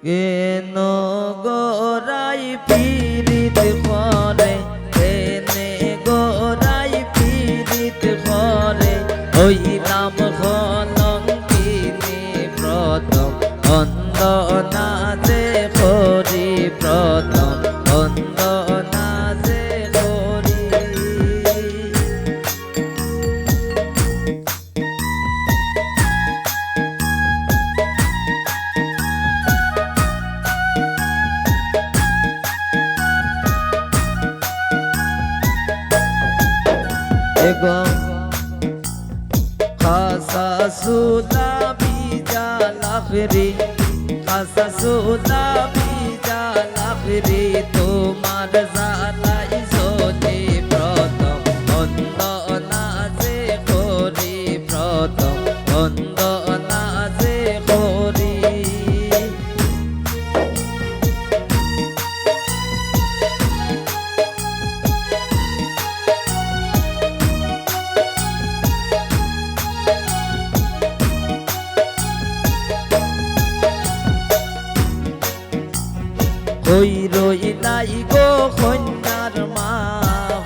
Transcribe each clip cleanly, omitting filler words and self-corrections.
কেন গোরাই পীড়িত করে, কেনে গোরাই পীড়িত করে, হইলাম কলঙ্কিনী প্রথম বন্দনা যে করি, প্রথম বন্দনা যে করি। খাসা সুদা বিজা লাখরি, খাসা সুদা বিজা লাখরি, তোমার জালাই সনে প্রথম বন্দনা যে করি, প্রথম বন্দনা যে করি। হই রইলাই গো কন্যার মা,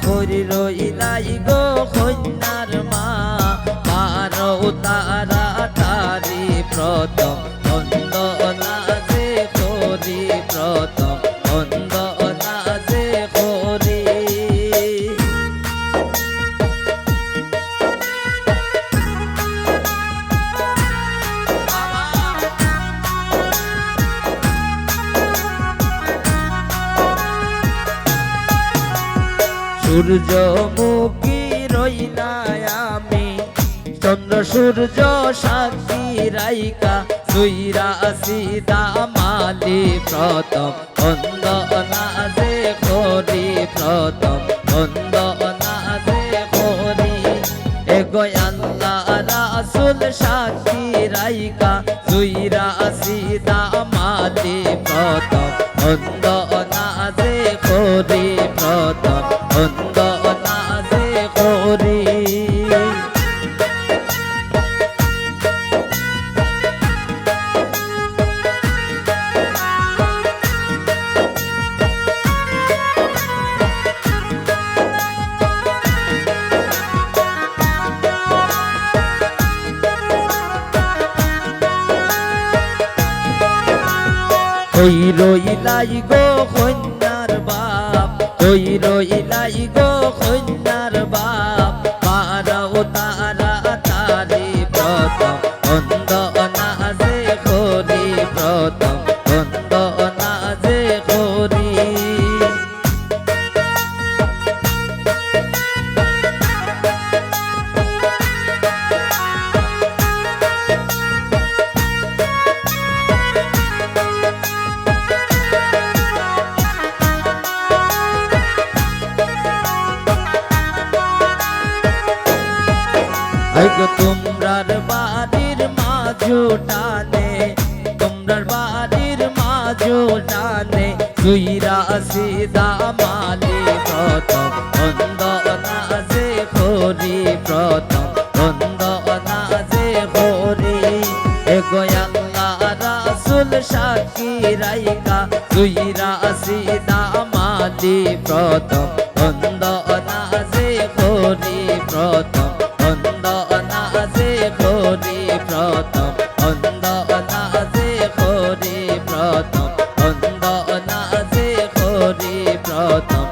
হই রইলাই গো কন্যার মা, বারো তারা তারি প্রথম বন্দনা যে করি, প্রথম বন্দনা যে করি। সূর্যমুখী রইলাই আমি, চন্দ্র সূর্য সাক্ষী রাইকা, সুইরা সীতা মালি প্রথম বন্দনা যে করি, প্রথম বন্দনা যে করি। এগো আল্লাহ রাসূল সাক্ষী রাইকা, সুইরা সীতা মালি প্রথম বন্দনা যে করি, প্রথম বন্দনা যে করি। হই রইলাই গো কন্যার বাপ, হই রইলাই গো কন্যার বাপ, বারো তারা তারি প্রথম বন্দনা যে করি, প্রথম বন্দনা যে করি। তোমরার বাড়ির মাঝুটানে, তোমরার বাড়ির মাঝুটানে, সুইরা সীতা মালি প্রথম বন্দনা যে করি, প্রথম বন্দনা যে করি। এগো আল্লাহ রাসূল সাক্ষী রাইকা, সুইরা সীতা মালি প্রথম বন্দনা যে করি, প্রথম বন্দনা যে করি, প্রথম বন্দনা যে করি, প্রথম বন্দনা যে করি, প্রথম